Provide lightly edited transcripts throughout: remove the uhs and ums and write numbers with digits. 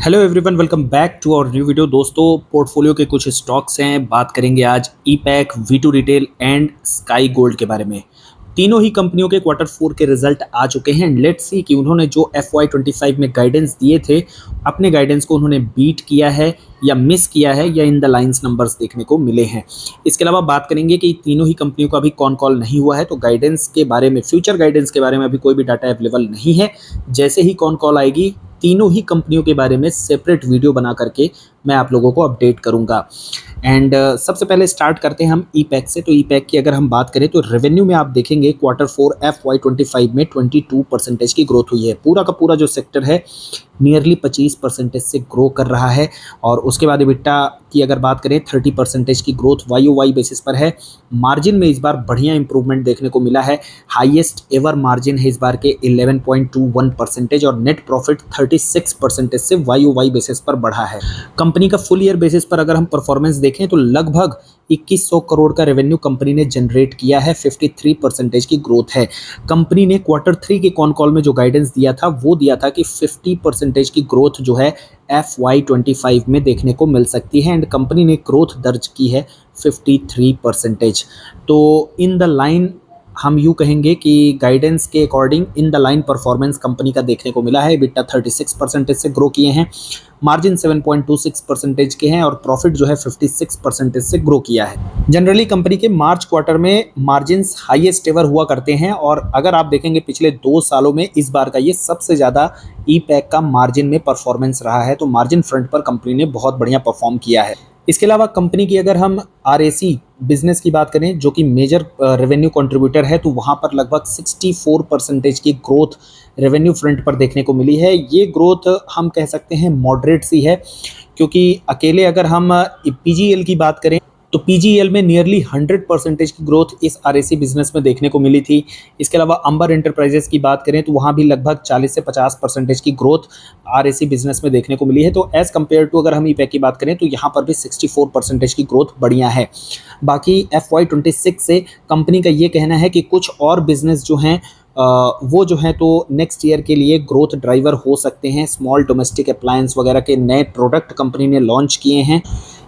Hello everyone, welcome back to our new video. दोस्तों, portfolio के कुछ स्टॉक्स हैं। बात करेंगे आज ईपैक, वी2 रिटेल एंड स्काई गोल्ड के बारे में। तीनों ही कंपनियों के क्वार्टर 4 के रिजल्ट आ चुके हैं एंड लेट्स सी कि उन्होंने जो FY25 में गाइडेंस दिए थे, अपने गाइडेंस को उन्होंने बीट किया है या मिस किया है या इन द लाइंस नंबर्स देखने को मिले हैं। इसके अलावा बात करेंगे कि तीनों ही कंपनियों का अभी कौन कॉल नहीं हुआ है, तो गाइडेंस के बारे में, फ्यूचर गाइडेंस के बारे में अभी कोई भी डाटा अवेलेबल नहीं है। जैसे ही कौन कॉल आएगी, तीनों ही कंपनियों के बारे में सेपरेट वीडियो बना करके मैं आप लोगों को अपडेट करूंगा। एंड सबसे पहले स्टार्ट करते हैं हम ईपैक से। तो ईपैक की अगर हम बात करें तो रेवेन्यू में आप देखेंगे क्वार्टर 4 FY25 में 22% की ग्रोथ हुई है। पूरा का पूरा जो सेक्टर है नियरली 25% से ग्रो कर रहा है। और उसके बाद EBITDA की अगर बात करें 30% की ग्रोथ YOY बेसिस पर है। मार्जिन में इस बार बढ़िया इंप्रूवमेंट देखने को मिला है। हाईएस्ट एवर मार्जिन है इस बार के 11.21% और नेट प्रॉफिट 36% से YOY बेसिस पर बढ़ा है। कंपनी का फुल ईयर बेसिस पर अगर हम परफॉर्मेंस देखें तो लगभग 2100 करोड़ का रेवेन्यू कंपनी ने जनरेट किया है। 53% की ग्रोथ है। कंपनी ने क्वार्टर 3 के कॉन कॉल में जो गाइडेंस दिया था वो दिया था कि 50% की ग्रोथ जो है FY25 में देखने को मिल सकती है एंड कंपनी ने ग्रोथ दर्ज की है 53%। तो इन द लाइन हम यूँ कहेंगे कि गाइडेंस के according in the line performance company का देखने को मिला है। EBITDA 36% से ग्रो किए हैं, मार्जिन 7.26% के हैं और प्रॉफिट जो है 56% से ग्रो किया है। जनरली कंपनी के मार्च क्वार्टर में मार्जिन्स हाईएस्ट एवर हुआ करते हैं और अगर आप देखेंगे पिछले 2 सालों में इस बार का ये सबसे ज़्यादा ईपैक का मार्जिन में परफॉर्मेंस रहा है। तो मार्जिन फ्रंट पर कंपनी ने बहुत बढ़िया परफॉर्म किया है। इसके अलावा कंपनी की अगर हम RAC बिजनेस की बात करें जो कि मेजर रेवेन्यू कंट्रीब्यूटर है, तो वहाँ पर लगभग 64% की ग्रोथ रेवेन्यू फ्रंट पर देखने को मिली है। ये ग्रोथ हम कह सकते हैं मॉडरेट सी है, क्योंकि अकेले अगर हम PGL की बात करें तो PGL में नियरली 100% की ग्रोथ इस RAC बिजनेस में देखने को मिली थी। इसके अलावा अंबर एंटरप्राइजेस की बात करें तो वहाँ भी लगभग 40 से 50% की ग्रोथ RAC बिजनेस में देखने को मिली है। तो एज़ कम्पेयर टू अगर हम ईपैक की बात करें तो यहाँ पर भी 64% की ग्रोथ बढ़िया है। बाकी FY26 से कंपनी का ये कहना है कि कुछ और बिजनेस जो हैं वो जो है तो नेक्स्ट ईयर के लिए ग्रोथ ड्राइवर हो सकते हैं। स्मॉल डोमेस्टिक अप्लायंस वगैरह के नए प्रोडक्ट कंपनी ने लॉन्च किए हैं,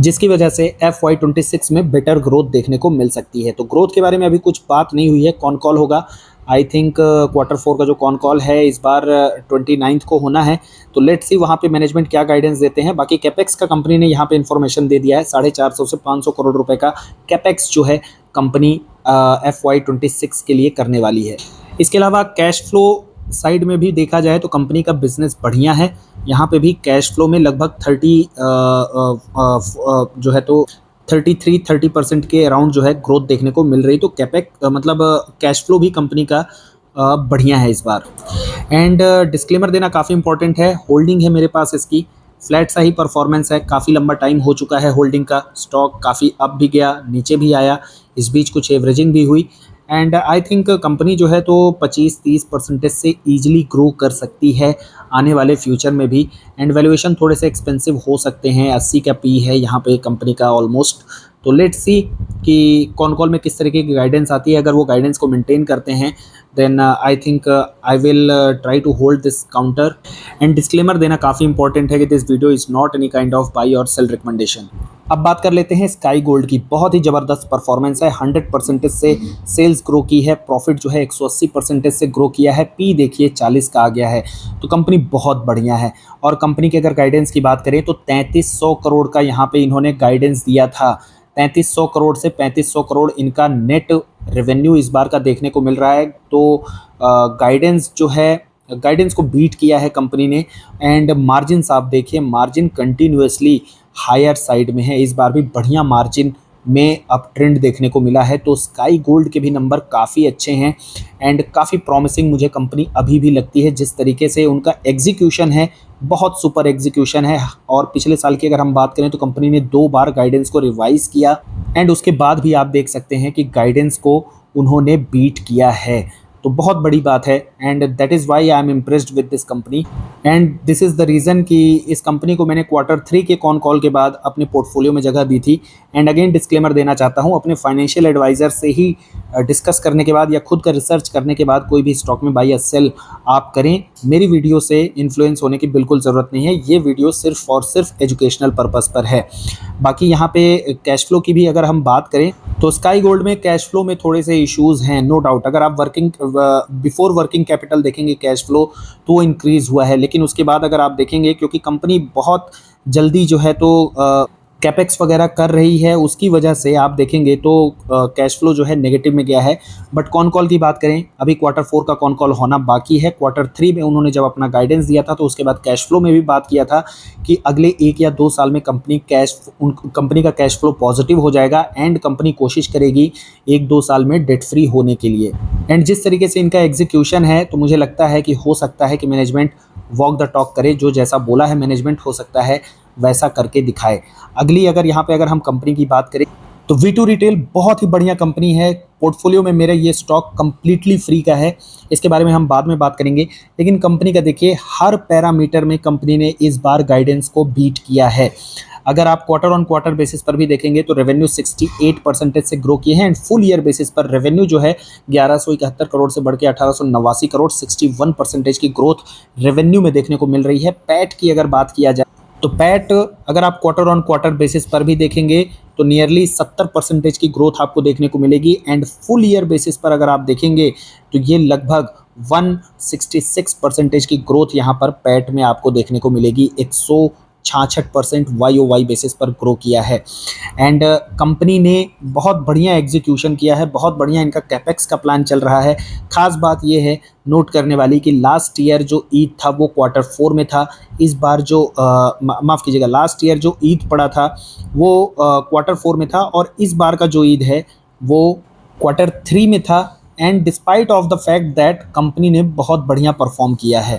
जिसकी वजह से FY26 में बेटर ग्रोथ देखने को मिल सकती है। तो ग्रोथ के बारे में अभी कुछ बात नहीं हुई है। कॉन कॉल होगा, आई थिंक क्वार्टर 4 का जो कॉन कॉल है इस बार 29 को होना है। तो लेट्स सी वहाँ पे मैनेजमेंट क्या गाइडेंस देते हैं। बाकी कैपेक्स का कंपनी ने यहाँ पे इन्फॉर्मेशन दे दिया है। 450 से 500 करोड़ रुपए का कैपेक्स जो है कंपनी FY26 के लिए करने वाली है। इसके अलावा कैश फ्लो साइड में भी देखा जाए तो कंपनी का बिजनेस बढ़िया है। यहाँ पे भी कैश फ्लो में लगभग 30% के अराउंड जो है ग्रोथ देखने को मिल रही। तो कैपेक्स मतलब कैश फ्लो भी कंपनी का बढ़िया है इस बार। एंड डिस्क्लेमर देना काफ़ी इंपॉर्टेंट है। होल्डिंग है मेरे पास इसकी, फ्लैट सा ही परफॉर्मेंस है। काफ़ी लंबा टाइम हो चुका है होल्डिंग का। स्टॉक काफ़ी अप भी गया, नीचे भी आया, इस बीच कुछ एवरेजिंग भी हुई एंड आई थिंक कंपनी जो है तो 25-30% से ईजिली ग्रो कर सकती है आने वाले फ्यूचर में भी। एंड वैल्यूएशन थोड़े से एक्सपेंसिव हो सकते हैं। 80 का पी है यहाँ पे कंपनी का ऑलमोस्ट। तो लेट्स सी कि कॉन कॉल में किस तरीके की गाइडेंस आती है। अगर वो गाइडेंस को मेंटेन करते हैं then I think I will try to hold this counter. And disclaimer देना काफ़ी इंपॉर्टेंट है कि this video is not any kind of buy और सेल रिकमेंडेशन। अब बात कर लेते हैं स्काई गोल्ड की। बहुत ही ज़बरदस्त परफॉर्मेंस है। 100% से सेल्स ग्रो की है। प्रॉफिट जो है 180% से ग्रो किया है। पी देखिए 40 का आ गया है। तो कंपनी बहुत बढ़िया है। और कंपनी के अगर गाइडेंस की बात करें तो 3300 करोड़ का यहाँ पे इन्होंने गाइडेंस दिया था। 3300 करोड़ से 3500 करोड़ इनका नेट रेवेन्यू इस बार का देखने को मिल रहा है। तो गाइडेंस जो है, गाइडेंस को बीट किया है कंपनी ने। एंड मार्जिन आप देखिए, मार्जिन कंटिन्यूसली हायर साइड में है। इस बार भी बढ़िया मार्जिन में अप ट्रेंड देखने को मिला है। तो स्काई गोल्ड के भी नंबर काफ़ी अच्छे हैं एंड काफ़ी प्रॉमिसिंग मुझे कंपनी अभी भी लगती है। जिस तरीके से उनका एग्जीक्यूशन है, बहुत सुपर एग्जीक्यूशन है। और पिछले साल की अगर हम बात करें तो कंपनी ने 2 बार गाइडेंस को रिवाइज़ किया एंड उसके बाद भी आप देख सकते हैं कि गाइडेंस को उन्होंने बीट किया है। तो बहुत बड़ी बात है and that is why I am impressed with this company and this is the reason कि इस कंपनी को मैंने Q3 के कॉल के बाद अपने पोर्टफोलियो में जगह दी थी। एंड अगेन डिस्क्लेमर देना चाहता हूँ, अपने फाइनेंशियल एडवाइज़र से ही डिस्कस करने के बाद या खुद का रिसर्च करने के बाद कोई भी स्टॉक में बाई या सेल आप करें। मेरी वीडियो से इन्फ्लुएंस होने की बिल्कुल ज़रूरत नहीं है, ये वीडियो सिर्फ और सिर्फ एजुकेशनल पर्पज़ पर है। बाकी यहाँ पे कैश फ्लो की भी अगर हम बात करें तो स्काई गोल्ड में कैश फ्लो में थोड़े से इश्यूज़ हैं, नो डाउट। अगर आप बिफोर वर्किंग कैपिटल देखेंगे कैश फ्लो तो वो इंक्रीज़ हुआ है, लेकिन उसके बाद अगर आप देखेंगे क्योंकि कंपनी बहुत जल्दी जो है तो कैपेक्स वगैरह कर रही है, उसकी वजह से आप देखेंगे तो कैश फ्लो जो है नेगेटिव में गया है। बट कॉल की बात करें, अभी Q4 का कॉल होना बाकी है। Q3 में उन्होंने जब अपना गाइडेंस दिया था तो उसके बाद कैश फ्लो में भी बात किया था कि अगले 1 या 2 साल में कंपनी का कैश फ्लो पॉजिटिव हो जाएगा एंड कंपनी कोशिश करेगी 1-2 साल में डेट फ्री होने के लिए। एंड जिस तरीके से इनका एग्जीक्यूशन है तो मुझे लगता है कि हो सकता है कि मैनेजमेंट वॉक द टॉक करे, जो जैसा बोला है मैनेजमेंट हो सकता है वैसा करके दिखाए। अगर यहाँ पे हम कंपनी की बात करें तो V2 रिटेल बहुत ही बढ़िया कंपनी है। पोर्टफोलियो में मेरा ये स्टॉक कंप्लीटली फ्री का है, इसके बारे में हम बाद में बात करेंगे। लेकिन कंपनी का देखिए हर पैरामीटर में कंपनी ने इस बार गाइडेंस को बीट किया है। अगर आप क्वार्टर बेसिस पर भी देखेंगे तो रेवेन्यू 68% से ग्रो किए हैं एंड फुल ईयर बेसिस पर रेवेन्यू जो है 1171 करोड़ से बढ़ के 1889 करोड़, 61% की ग्रोथ रेवेन्यू में देखने को मिल रही है। पैट की अगर बात किया जाए तो पैट अगर आप क्वार्टर बेसिस पर भी देखेंगे तो नियरली 70% की ग्रोथ आपको देखने को मिलेगी एंड फुल ईयर बेसिस पर अगर आप देखेंगे तो ये लगभग 166% की ग्रोथ यहाँ पर पैट में आपको देखने को मिलेगी। 166% YOY बेसिस पर ग्रो किया है एंड कंपनी ने बहुत बढ़िया एग्जीक्यूशन किया है, बहुत बढ़िया इनका कैपेक्स का प्लान चल रहा है। खास बात ये है नोट करने वाली कि लास्ट ईयर जो ईद था वो Q4 में था, इस बार जो माफ़ कीजिएगा लास्ट ईयर जो ईद पड़ा था वो Q4 में था और इस बार का जो ईद है वो Q3 में था। And despite of the fact that company ने बहुत बढ़िया परफॉर्म किया है,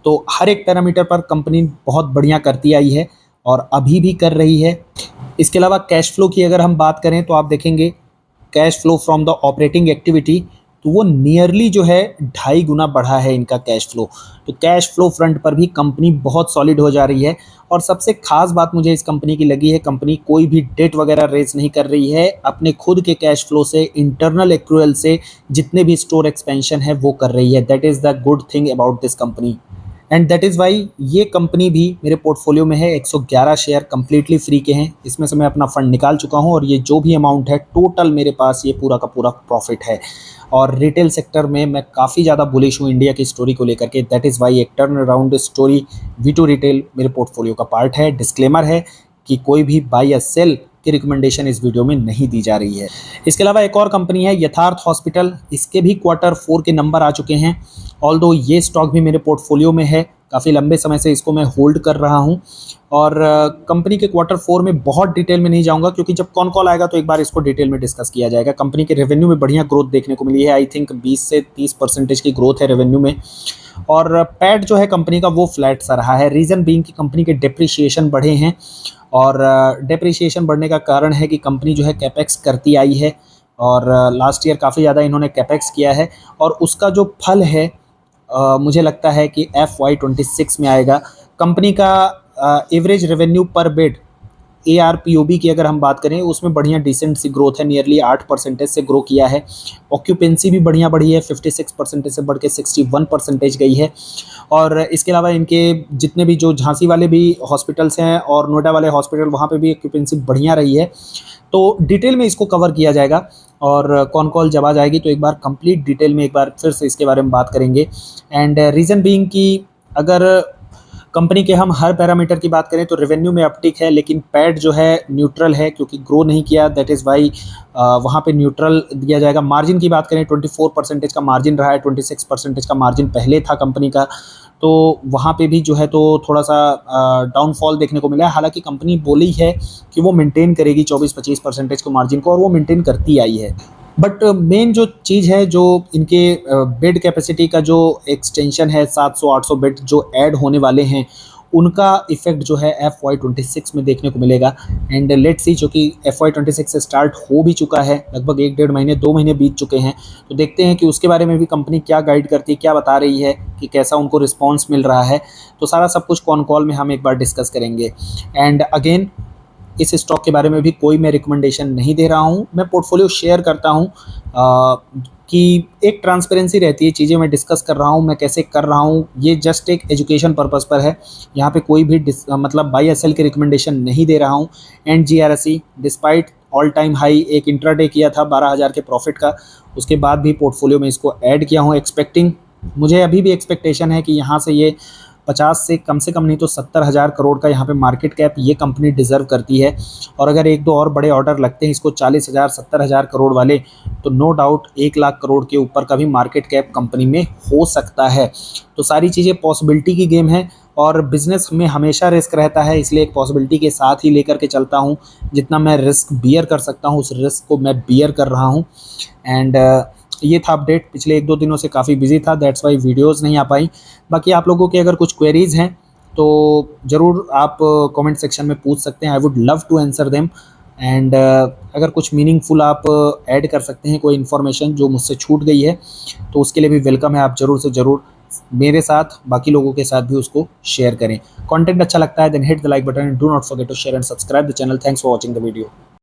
तो हर एक पैरामीटर पर कंपनी बहुत बढ़िया करती आई है और अभी भी कर रही है। इसके अलावा कैश फ्लो की अगर हम बात करें तो आप देखेंगे cash flow from the operating activity तो वो नियरली जो है 2.5 गुना बढ़ा है इनका कैश फ्लो। तो कैश फ्लो फ्रंट पर भी कंपनी बहुत सॉलिड हो जा रही है और सबसे खास बात मुझे इस कंपनी की लगी है, कंपनी कोई भी डेट वगैरह रेज नहीं कर रही है, अपने खुद के कैश फ्लो से इंटरनल एक्रूअल से जितने भी स्टोर एक्सपेंशन है वो कर रही है। That is the good thing about this company and that is why ये कंपनी भी मेरे पोर्टफोलियो में है। 111 शेयर कंप्लीटली फ्री के हैं, इसमें से मैं अपना फंड निकाल चुका हूं और ये जो भी अमाउंट है टोटल मेरे पास ये पूरा का पूरा प्रॉफिट है। और रिटेल सेक्टर में मैं काफ़ी ज़्यादा बुलिश हूँ इंडिया की स्टोरी को लेकर के। दैट इज़ वाई एक turn around story V2 retail मेरे पोर्टफोलियो का पार्ट है। डिस्क्लेमर है कि कोई भी बाई या सेल की रिकमेंडेशन इस वीडियो में नहीं दी जा रही है। इसके अलावा एक और कंपनी है यथार्थ हॉस्पिटल, इसके भी Q4 के नंबर आ चुके हैं। ऑल्दो ये स्टॉक भी मेरे पोर्टफोलियो में है, काफ़ी लंबे समय से इसको मैं होल्ड कर रहा हूँ और कंपनी के Q4 में बहुत डिटेल में नहीं जाऊँगा क्योंकि जब कॉल आएगा तो एक बार इसको डिटेल में डिस्कस किया जाएगा। कंपनी के रेवेन्यू में बढ़िया ग्रोथ देखने को मिली है, आई थिंक 20 से 30% की ग्रोथ है रेवेन्यू में और पैट जो है कंपनी का वो फ्लैट सा रहा है। रीज़न बीइंग कि कंपनी के डेप्रिसिएशन बढ़े हैं और डेप्रिसिएशन बढ़ने का कारण है कि कंपनी जो है कैपेक्स करती आई है और लास्ट ईयर काफ़ी ज़्यादा इन्होंने कैपेक्स किया है और उसका जो फल है मुझे लगता है कि FY26 में आएगा। कंपनी का एवरेज रेवेन्यू पर बेड ARPOB की अगर हम बात करें उसमें बढ़िया डिसेंट सी ग्रोथ है, नियरली 8% से ग्रो किया है। ऑक्यूपेंसी भी बढ़िया बढ़ी है, 56% से बढ़ के 61% गई है। और इसके अलावा इनके जितने भी जो झांसी वाले भी हॉस्पिटल्स हैं और नोएडा वाले हॉस्पिटल वहाँ पे भी ऑक्यूपेंसी बढ़िया रही है। तो डिटेल में इसको कवर किया जाएगा और कॉल जब आ जाएगी तो एक बार कंप्लीट डिटेल में एक बार फिर से इसके बारे में बात करेंगे। एंड रीज़न बीइंग कि अगर कंपनी के हम हर पैरामीटर की बात करें तो रेवेन्यू में अपटिक है लेकिन पैट जो है न्यूट्रल है क्योंकि ग्रो नहीं किया। दैट इज़ वाई वहाँ पे न्यूट्रल दिया जाएगा। मार्जिन की बात करें 24% का मार्जिन रहा है, 26% का मार्जिन पहले था कंपनी का, तो वहाँ पे भी जो है तो थोड़ा सा डाउनफॉल देखने को मिला है। हालांकि कंपनी बोली है कि वो मेंटेन करेगी 24-25% को मार्जिन को और वो मेंटेन करती आई है। बट मेन जो चीज़ है जो इनके बेड कैपेसिटी का जो एक्सटेंशन है 700-800 बेड जो ऐड होने वाले हैं उनका इफेक्ट जो है FY26 में देखने को मिलेगा। एंड लेट्स सी, जो कि FY26 स्टार्ट हो भी चुका है, लगभग 1-1.5 महीने 2 महीने बीत चुके हैं, तो देखते हैं कि उसके बारे में भी कंपनी क्या गाइड करती है, क्या बता रही है कि कैसा उनको रिस्पॉन्स मिल रहा है। तो सारा सब कुछ कॉन कॉल में हम एक बार डिस्कस करेंगे। एंड अगेन, इस स्टॉक के बारे में भी कोई मैं रिकमेंडेशन नहीं दे रहा हूँ, मैं पोर्टफोलियो शेयर करता हूँ कि एक ट्रांसपेरेंसी रहती है, चीज़ें मैं डिस्कस कर रहा हूँ, मैं कैसे कर रहा हूँ, ये जस्ट एक एजुकेशन पर्पस पर है। यहाँ पे कोई भी मतलब बाई या सेल की रिकमेंडेशन नहीं दे रहा हूँ। And GRSE despite all time high एक इंट्राडे किया था 12,000 के प्रॉफिट का, उसके बाद भी पोर्टफोलियो में इसको ऐड किया हूँ एक्सपेक्टिंग, मुझे अभी भी एक्सपेक्टेशन है कि यहाँ से ये 50 से कम नहीं तो 70,000 करोड़ का यहाँ पे मार्केट कैप ये कंपनी डिज़र्व करती है। और अगर एक दो और बड़े ऑर्डर लगते हैं इसको 40,000 70,000 करोड़ वाले, तो नो डाउट 1 लाख करोड़ के ऊपर का भी मार्केट कैप कंपनी में हो सकता है। तो सारी चीज़ें पॉसिबिलिटी की गेम है, और बिज़नेस में हमेशा रिस्क रहता है, इसलिए एक पॉसिबिलिटी के साथ ही लेकर के चलता हूँ। जितना मैं रिस्क बियर कर सकता हूँ उस रिस्क को मैं बियर कर रहा हूँ। एंड ये था अपडेट, पिछले 1-2 दिनों से काफ़ी बिजी था, दैट्स वाई वीडियोस नहीं आ पाई। बाकी आप लोगों के अगर कुछ क्वेरीज़ हैं तो ज़रूर आप कमेंट सेक्शन में पूछ सकते हैं, I would love to answer them. And अगर कुछ मीनिंगफुल आप ऐड कर सकते हैं, कोई इन्फॉर्मेशन जो मुझसे छूट गई है, तो उसके लिए भी वेलकम है। आप ज़रूर से ज़रूर मेरे साथ बाकी लोगों के साथ भी उसको शेयर करें। कंटेंट अच्छा लगता है then hit the like button and do not forget to share and subscribe the channel. Thanks for watching the video.